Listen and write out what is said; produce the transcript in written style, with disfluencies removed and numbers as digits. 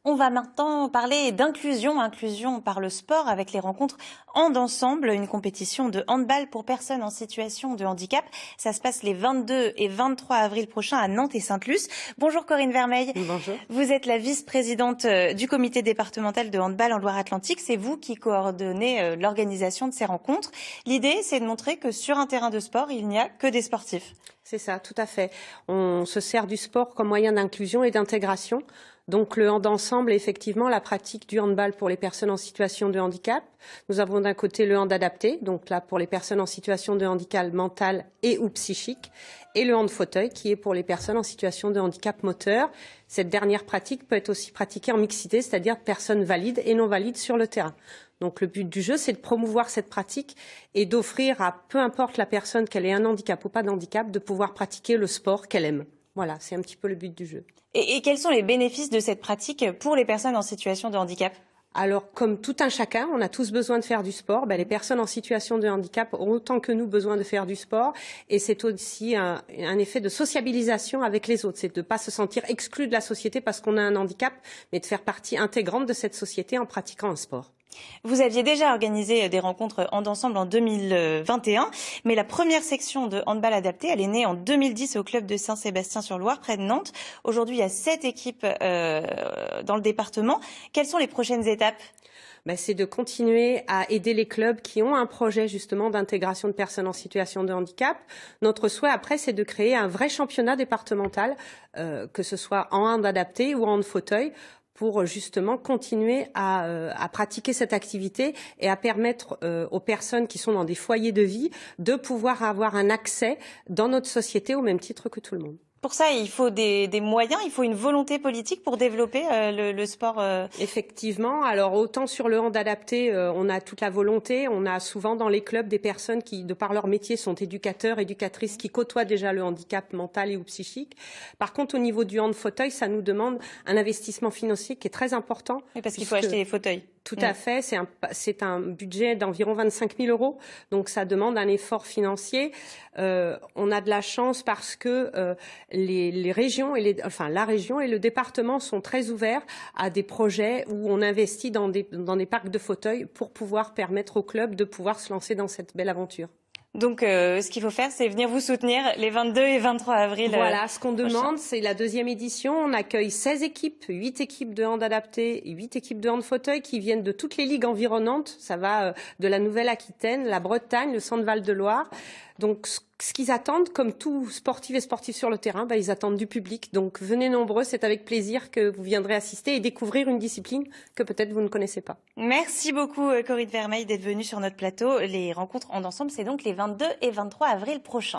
On va maintenant parler d'inclusion, inclusion par le sport avec les rencontres Hand Ensemble, une compétition de handball pour personnes en situation de handicap. Ça se passe les 22 et 23 avril prochains à Nantes et Sainte-Luce. Bonjour Corinne Vermeil. Bonjour. Vous êtes la vice-présidente du comité départemental de handball en Loire-Atlantique. C'est vous qui coordonnez l'organisation de ces rencontres. L'idée, c'est de montrer que sur un terrain de sport, il n'y a que des sportifs. C'est ça, tout à fait. On se sert du sport comme moyen d'inclusion et d'intégration. Donc le hand ensemble est effectivement la pratique du handball pour les personnes en situation de handicap. Nous avons d'un côté le hand adapté, donc là pour les personnes en situation de handicap mental et ou psychique, et le hand fauteuil qui est pour les personnes en situation de handicap moteur. Cette dernière pratique peut être aussi pratiquée en mixité, c'est-à-dire personnes valides et non valides sur le terrain. Donc le but du jeu, c'est de promouvoir cette pratique et d'offrir à peu importe la personne, qu'elle ait un handicap ou pas d'handicap, de pouvoir pratiquer le sport qu'elle aime. Voilà, c'est un petit peu le but du jeu. Et quels sont les bénéfices de cette pratique pour les personnes en situation de handicap ? Alors, comme tout un chacun, on a tous besoin de faire du sport. Les personnes en situation de handicap ont autant que nous besoin de faire du sport. Et c'est aussi un effet de sociabilisation avec les autres. C'est de ne pas se sentir exclu de la société parce qu'on a un handicap, mais de faire partie intégrante de cette société en pratiquant un sport. Vous aviez déjà organisé des rencontres Hand Ensemble en 2021, mais la première section de handball adapté, elle est née en 2010 au club de Saint-Sébastien-sur-Loire, près de Nantes. Aujourd'hui, il y a 7 équipes dans le département. Quelles sont les prochaines étapes ? C'est de continuer à aider les clubs qui ont un projet justement d'intégration de personnes en situation de handicap. Notre souhait après, c'est de créer un vrai championnat départemental, que ce soit en hand adapté ou en hand fauteuil, pour justement continuer à pratiquer cette activité et à permettre aux personnes qui sont dans des foyers de vie de pouvoir avoir un accès dans notre société au même titre que tout le monde. Pour ça, il faut des moyens, il faut une volonté politique pour développer le sport. Effectivement. Alors, autant sur le hand adapté, on a toute la volonté. On a souvent dans les clubs des personnes qui, de par leur métier, sont éducateurs, éducatrices, qui côtoient déjà le handicap mental et ou psychique. Par contre, au niveau du hand fauteuil, ça nous demande un investissement financier qui est très important. Oui, parce qu'il faut acheter les fauteuils. Tout à fait. C'est un budget d'environ 25 000 €. Donc, ça demande un effort financier. On a de la chance parce que les régions et la région et le département sont très ouverts à des projets où on investit dans des parcs de fauteuils pour pouvoir permettre aux clubs de pouvoir se lancer dans cette belle aventure. Donc, ce qu'il faut faire, c'est venir vous soutenir les 22 et 23 avril. Voilà, ce qu'on demande, c'est la 2e édition. On accueille 16 équipes, 8 équipes de hand adapté et 8 équipes de hand fauteuil qui viennent de toutes les ligues environnantes. Ça va de la Nouvelle-Aquitaine, la Bretagne, le Centre-Val de Loire. Donc, ce qu'ils attendent, comme tout sportif et sportif sur le terrain, ils attendent du public. Donc, venez nombreux, c'est avec plaisir que vous viendrez assister et découvrir une discipline que peut-être vous ne connaissez pas. Merci beaucoup, Corinne Vermeil, d'être venue sur notre plateau. Les rencontres Hand Ensemble, c'est donc les 22 et 23 avril prochains.